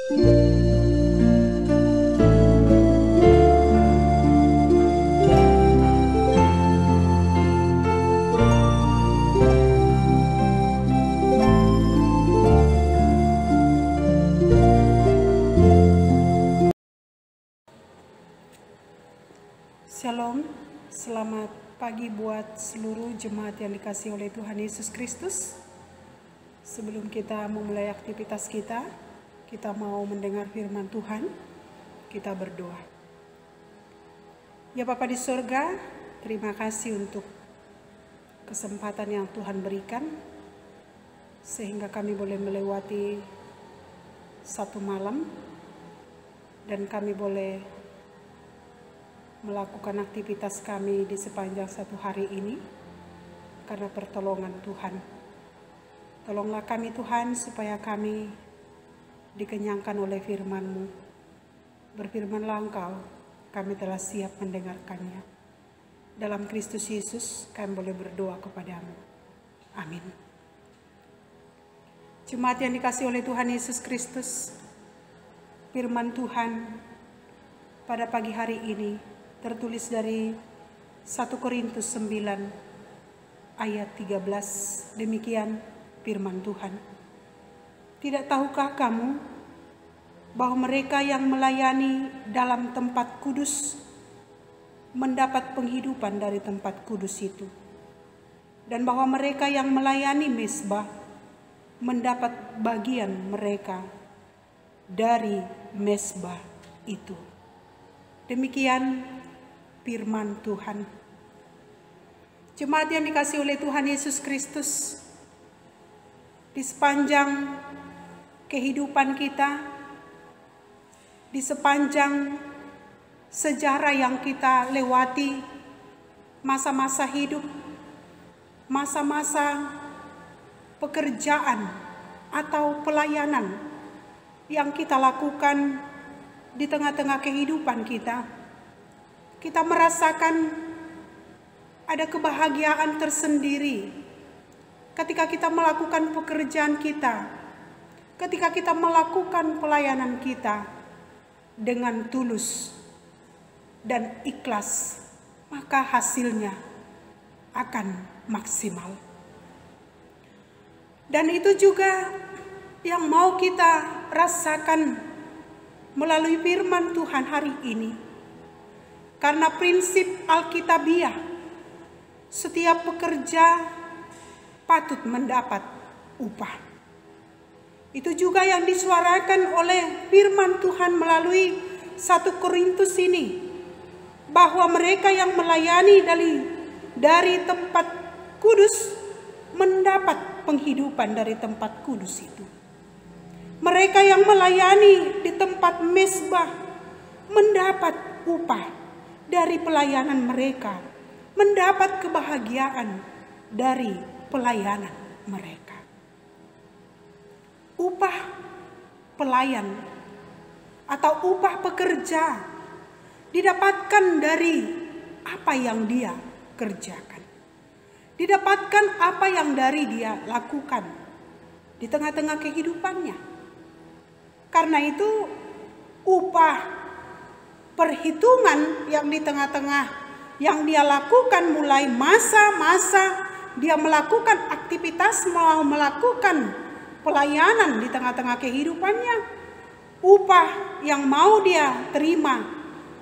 Shalom, selamat pagi buat seluruh jemaat yang dikasihi oleh Tuhan Yesus Kristus. Sebelum kita memulai aktivitas kita mau mendengar firman Tuhan, kita berdoa. Ya Bapa di surga, terima kasih untuk kesempatan yang Tuhan berikan, sehingga kami boleh melewati satu malam, dan kami boleh melakukan aktivitas kami di sepanjang satu hari ini karena pertolongan Tuhan. Tolonglah kami Tuhan supaya kami dikenyangkan oleh firman-Mu. Berfirmanlah Engkau, kami telah siap mendengarkannya. Dalam Kristus Yesus kami boleh berdoa kepadamu. Amin. Jemaat yang dikasihi oleh Tuhan Yesus Kristus, firman Tuhan pada pagi hari ini tertulis dari 1 Korintus 9 ayat 13. Demikian firman Tuhan. Tidak tahukah kamu bahwa mereka yang melayani dalam tempat kudus mendapat penghidupan dari tempat kudus itu, dan bahwa mereka yang melayani mezbah mendapat bagian mereka dari mezbah itu. Demikian firman Tuhan. Jemaat yang dikasihi oleh Tuhan Yesus Kristus, di sepanjang kehidupan kita, di sepanjang sejarah yang kita lewati, masa-masa hidup, masa-masa pekerjaan atau pelayanan yang kita lakukan di tengah-tengah kehidupan kita, kita merasakan ada kebahagiaan tersendiri ketika kita melakukan pekerjaan kita, ketika kita melakukan pelayanan kita dengan tulus dan ikhlas, maka hasilnya akan maksimal. Dan itu juga yang mau kita rasakan melalui firman Tuhan hari ini. Karena prinsip Alkitabiah, setiap pekerja patut mendapat upah. Itu juga yang disuarakan oleh firman Tuhan melalui 1 Korintus ini, bahwa mereka yang melayani dari tempat kudus mendapat penghidupan dari tempat kudus itu. Mereka yang melayani di tempat mezbah mendapat upah dari pelayanan mereka, mendapat kebahagiaan dari pelayanan mereka. Upah pelayan atau upah pekerja didapatkan dari apa yang dia kerjakan, didapatkan apa yang dari dia lakukan di tengah-tengah kehidupannya. Karena itu upah perhitungan yang di tengah-tengah yang dia lakukan mulai masa-masa dia melakukan aktivitas, mau melakukan pelayanan di tengah-tengah kehidupannya, upah yang mau dia terima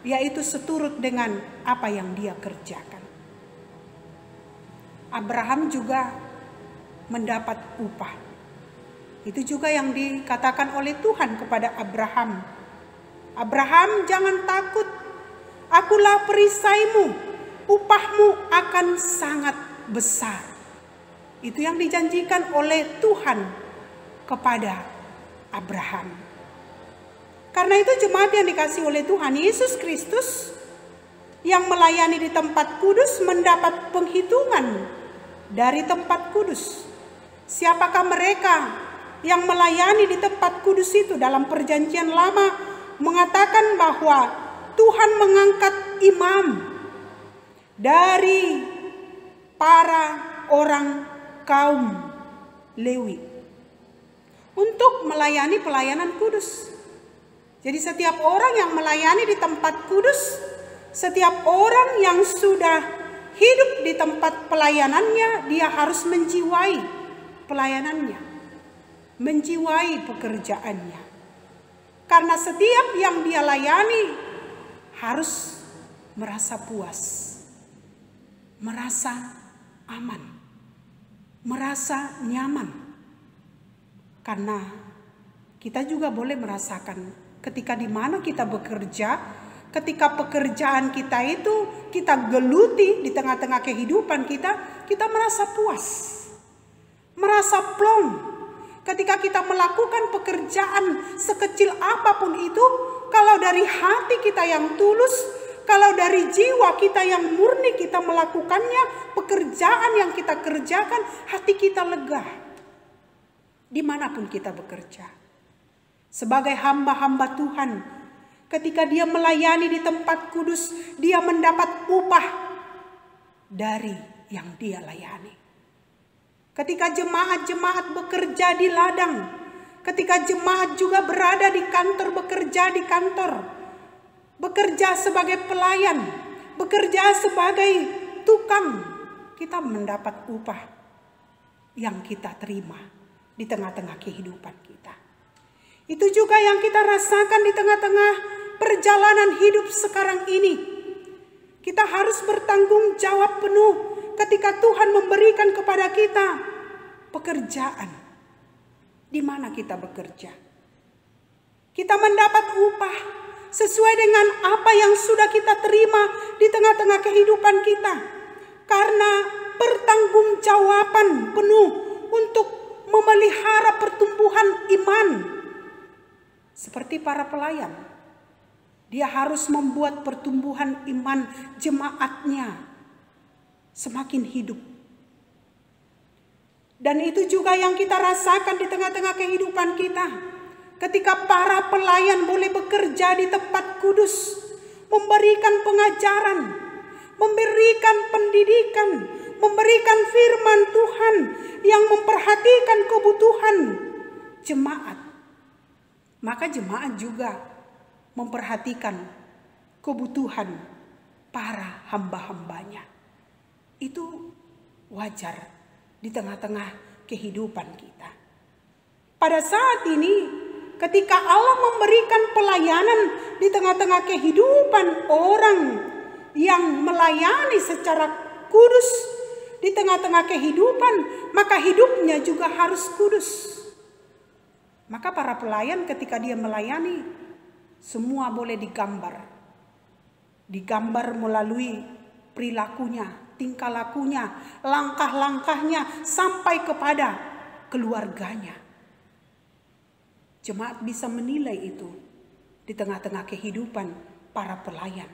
yaitu seturut dengan apa yang dia kerjakan. Abraham juga mendapat upah. Itu juga yang dikatakan oleh Tuhan kepada Abraham. Abraham, jangan takut, akulah perisaimu, upahmu akan sangat besar. Itu yang dijanjikan oleh Tuhan kepada Abraham. Karena itu jemaat yang dikasihi oleh Tuhan Yesus Kristus, yang melayani di tempat kudus mendapat penghitungan dari tempat kudus. Siapakah mereka yang melayani di tempat kudus itu? Dalam perjanjian lama mengatakan bahwa Tuhan mengangkat imam dari para orang kaum Lewi untuk melayani pelayanan kudus. Jadi setiap orang yang melayani di tempat kudus, setiap orang yang sudah hidup di tempat pelayanannya, dia harus menjiwai pelayanannya, menjiwai pekerjaannya. Karena setiap yang dia layani harus merasa puas, merasa aman, merasa nyaman. Karena kita juga boleh merasakan ketika di mana kita bekerja, ketika pekerjaan kita itu kita geluti di tengah-tengah kehidupan kita, kita merasa puas, merasa plong. Ketika kita melakukan pekerjaan sekecil apapun itu, kalau dari hati kita yang tulus, kalau dari jiwa kita yang murni kita melakukannya, pekerjaan yang kita kerjakan, hati kita lega. Dimanapun kita bekerja. Sebagai hamba-hamba Tuhan, ketika dia melayani di tempat kudus, dia mendapat upah dari yang dia layani. Ketika jemaat-jemaat bekerja di ladang, ketika jemaat juga berada di kantor, bekerja di kantor, bekerja sebagai pelayan, bekerja sebagai tukang, kita mendapat upah yang kita terima di tengah-tengah kehidupan kita. Itu juga yang kita rasakan di tengah-tengah perjalanan hidup sekarang ini. Kita harus bertanggung jawab penuh ketika Tuhan memberikan kepada kita pekerjaan. Di mana kita bekerja? Kita mendapat upah sesuai dengan apa yang sudah kita terima di tengah-tengah kehidupan kita. Karena pertanggungjawaban penuh untuk memelihara pertumbuhan iman. Seperti para pelayan, dia harus membuat pertumbuhan iman jemaatnya semakin hidup. Dan itu juga yang kita rasakan di tengah-tengah kehidupan kita. Ketika para pelayan boleh bekerja di tempat kudus, memberikan pengajaran, memberikan pendidikan, memberikan firman Tuhan yang memperhatikan kebutuhan jemaat. Maka jemaat juga memperhatikan kebutuhan para hamba-hambanya. Itu wajar di tengah-tengah kehidupan kita. Pada saat ini, ketika Allah memberikan pelayanan di tengah-tengah kehidupan orang yang melayani secara kudus di tengah-tengah kehidupan, maka hidupnya juga harus kudus. Maka para pelayan ketika dia melayani, semua boleh digambar. Digambar melalui perilakunya, tingkah lakunya, langkah-langkahnya, sampai kepada keluarganya. Jemaat bisa menilai itu di tengah-tengah kehidupan para pelayan.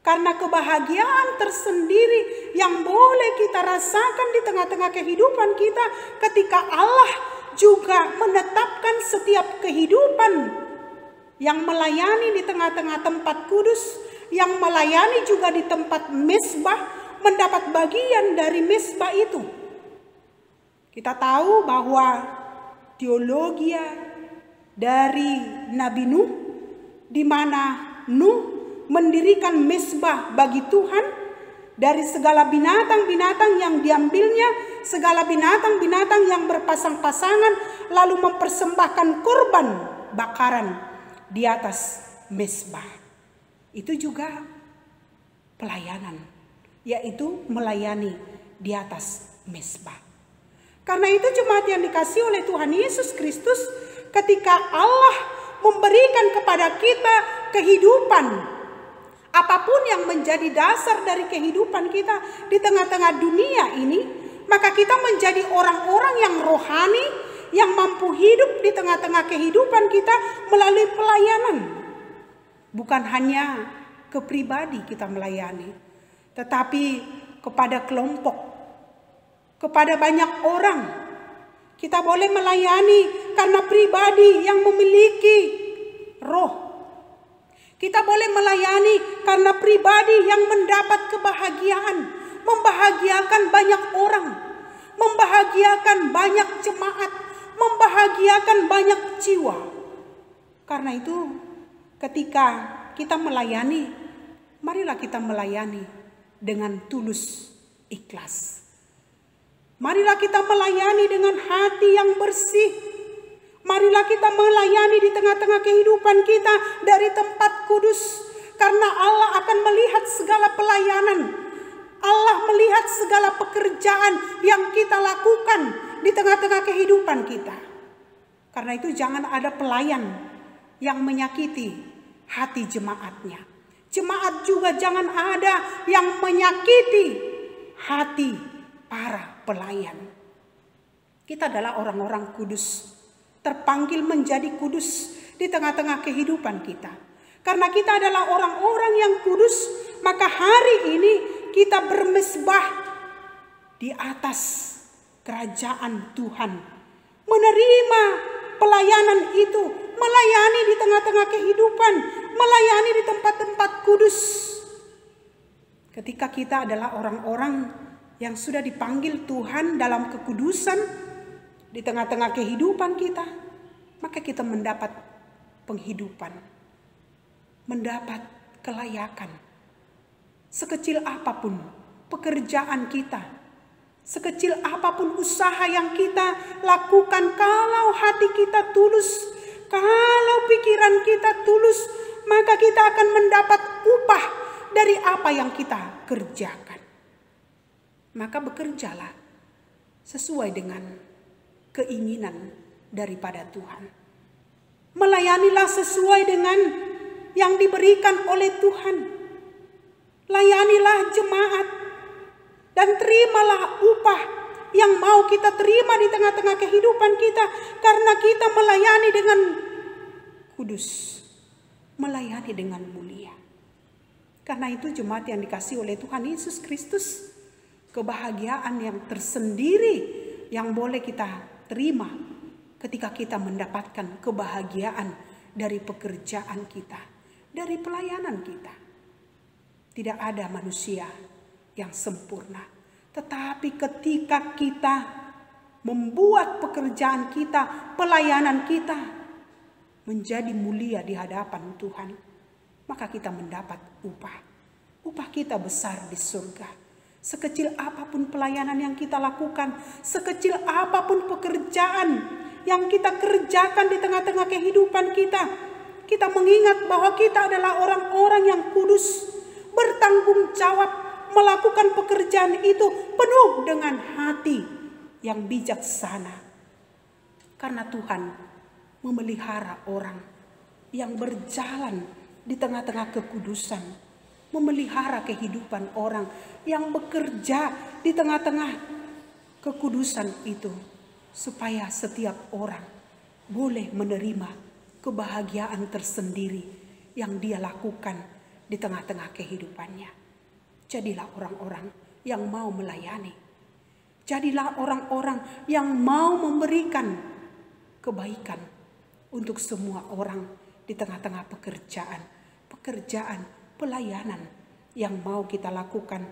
Karena kebahagiaan tersendiri yang boleh kita rasakan di tengah-tengah kehidupan kita ketika Allah juga menetapkan setiap kehidupan yang melayani di tengah-tengah tempat kudus, yang melayani juga di tempat mezbah, mendapat bagian dari mezbah itu. Kita tahu bahwa teologi dari Nabi Nuh, di mana Nuh mendirikan mezbah bagi Tuhan. Dari segala binatang-binatang yang diambilnya, segala binatang-binatang yang berpasang-pasangan, lalu mempersembahkan korban bakaran di atas mezbah. Itu juga pelayanan, yaitu melayani di atas mezbah. Karena itu jemaat yang dikasihi oleh Tuhan Yesus Kristus, ketika Allah memberikan kepada kita kehidupan, apapun yang menjadi dasar dari kehidupan kita di tengah-tengah dunia ini, maka kita menjadi orang-orang yang rohani, yang mampu hidup di tengah-tengah kehidupan kita melalui pelayanan. Bukan hanya ke pribadi kita melayani, tetapi kepada kelompok, kepada banyak orang. Kita boleh melayani karena pribadi yang memiliki roh. Kita boleh melayani karena pribadi yang mendapat kebahagiaan, membahagiakan banyak orang, membahagiakan banyak jemaat, membahagiakan banyak jiwa. Karena itu ketika kita melayani, marilah kita melayani dengan tulus ikhlas. Marilah kita melayani dengan hati yang bersih. Marilah kita melayani di tengah-tengah kehidupan kita dari tempat kudus. Karena Allah akan melihat segala pelayanan. Allah melihat segala pekerjaan yang kita lakukan di tengah-tengah kehidupan kita. Karena itu jangan ada pelayan yang menyakiti hati jemaatnya. Jemaat juga jangan ada yang menyakiti hati para pelayan. Kita adalah orang-orang kudus, terpanggil menjadi kudus di tengah-tengah kehidupan kita. Karena kita adalah orang-orang yang kudus, maka hari ini kita bermesbah di atas kerajaan Tuhan. Menerima pelayanan itu, melayani di tengah-tengah kehidupan, melayani di tempat-tempat kudus. Ketika kita adalah orang-orang yang sudah dipanggil Tuhan dalam kekudusan di tengah-tengah kehidupan kita, maka kita mendapat penghidupan, mendapat kelayakan. Sekecil apapun pekerjaan kita, sekecil apapun usaha yang kita lakukan, kalau hati kita tulus, kalau pikiran kita tulus, maka kita akan mendapat upah dari apa yang kita kerjakan. Maka bekerjalah sesuai dengan keinginan daripada Tuhan. Melayanilah sesuai dengan yang diberikan oleh Tuhan. Layanilah jemaat dan terimalah upah yang mau kita terima di tengah-tengah kehidupan kita. Karena kita melayani dengan kudus, melayani dengan mulia. Karena itu jemaat yang dikasihi oleh Tuhan Yesus Kristus, kebahagiaan yang tersendiri yang boleh kita terima ketika kita mendapatkan kebahagiaan dari pekerjaan kita, dari pelayanan kita. Tidak ada manusia yang sempurna, tetapi ketika kita membuat pekerjaan kita, pelayanan kita menjadi mulia di hadapan Tuhan, maka kita mendapat upah. Upah kita besar di surga. Sekecil apapun pelayanan yang kita lakukan, sekecil apapun pekerjaan yang kita kerjakan di tengah-tengah kehidupan kita, kita mengingat bahwa kita adalah orang-orang yang kudus, bertanggung jawab, melakukan pekerjaan itu penuh dengan hati yang bijaksana. Karena Tuhan memelihara orang yang berjalan di tengah-tengah kekudusan, memelihara kehidupan orang yang bekerja di tengah-tengah kekudusan itu, supaya setiap orang boleh menerima kebahagiaan tersendiri yang dia lakukan di tengah-tengah kehidupannya. Jadilah orang-orang yang mau melayani. Jadilah orang-orang yang mau memberikan kebaikan untuk semua orang di tengah-tengah pekerjaan, pelayanan yang mau kita lakukan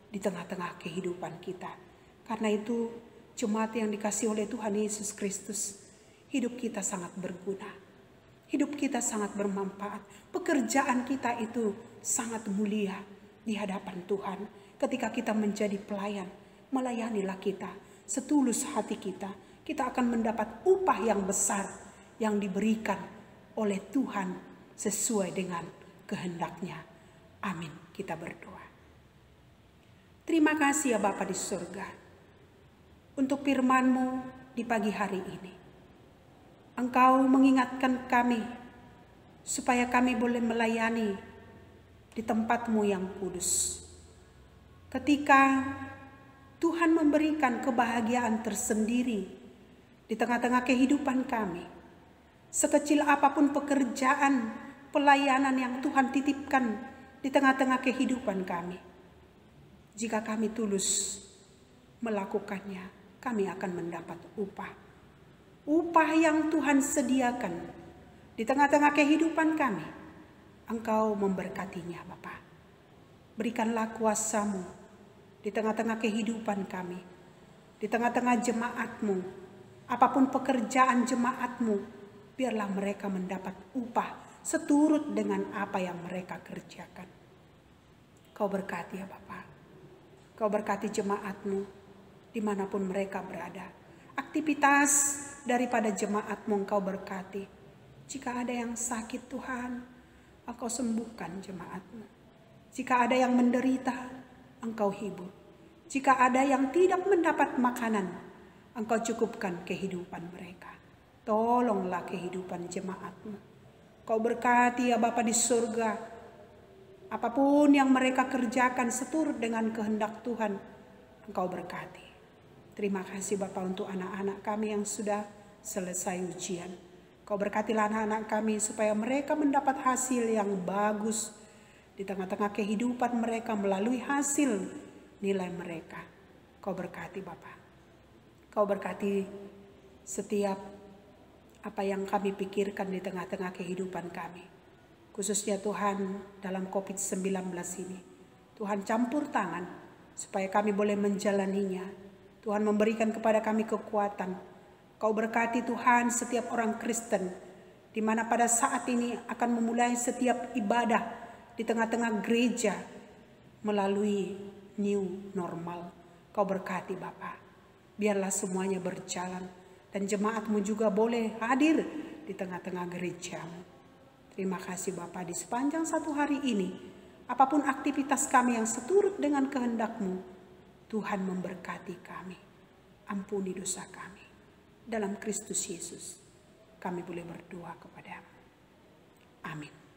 di tengah-tengah kehidupan kita. Karena itu, jemaat yang dikasihi oleh Tuhan Yesus Kristus, hidup kita sangat berguna. Hidup kita sangat bermanfaat. Pekerjaan kita itu sangat mulia di hadapan Tuhan. Ketika kita menjadi pelayan, melayanilah kita setulus hati kita. Kita akan mendapat upah yang besar yang diberikan oleh Tuhan sesuai dengan kehendaknya. Amin. Kita berdoa. Terima kasih ya Bapa di surga, untuk firman-Mu di pagi hari ini. Engkau mengingatkan kami supaya kami boleh melayani di tempat-Mu yang kudus. Ketika Tuhan memberikan kebahagiaan tersendiri di tengah-tengah kehidupan kami, sekecil apapun pekerjaan, pelayanan yang Tuhan titipkan di tengah-tengah kehidupan kami, jika kami tulus melakukannya, kami akan mendapat upah. Upah yang Tuhan sediakan di tengah-tengah kehidupan kami, Engkau memberkatinya Bapa. Berikanlah kuasa-Mu di tengah-tengah kehidupan kami, di tengah-tengah jemaat-Mu, apapun pekerjaan jemaat-Mu, biarlah mereka mendapat upah seturut dengan apa yang mereka kerjakan. Kau berkati ya Bapa. Kau berkati jemaat-Mu dimanapun mereka berada. Aktivitas daripada jemaat-Mu Engkau berkati. Jika ada yang sakit Tuhan, Engkau sembuhkan jemaat-Mu. Jika ada yang menderita, Engkau hibur. Jika ada yang tidak mendapat makanan, Engkau cukupkan kehidupan mereka. Tolonglah kehidupan jemaat-Mu. Kau berkati ya Bapa di surga. Apapun yang mereka kerjakan seturut dengan kehendak Tuhan, Engkau berkati. Terima kasih Bapa untuk anak-anak kami yang sudah selesai ujian. Kau berkatilah anak-anak kami supaya mereka mendapat hasil yang bagus di tengah-tengah kehidupan mereka melalui hasil nilai mereka. Kau berkati Bapa. Kau berkati setiap apa yang kami pikirkan di tengah-tengah kehidupan kami. Khususnya Tuhan dalam COVID-19 ini. Tuhan campur tangan supaya kami boleh menjalaninya. Tuhan memberikan kepada kami kekuatan. Kau berkati Tuhan setiap orang Kristen, di mana pada saat ini akan memulai setiap ibadah di tengah-tengah gereja melalui new normal. Kau berkati Bapa. Biarlah semuanya berjalan dan jemaat-Mu juga boleh hadir di tengah-tengah gereja-Mu. Terima kasih Bapa, di sepanjang satu hari ini, apapun aktivitas kami yang seturut dengan kehendak-Mu, Tuhan memberkati kami. Ampuni dosa kami. Dalam Kristus Yesus, kami boleh berdoa kepada-Mu. Amin.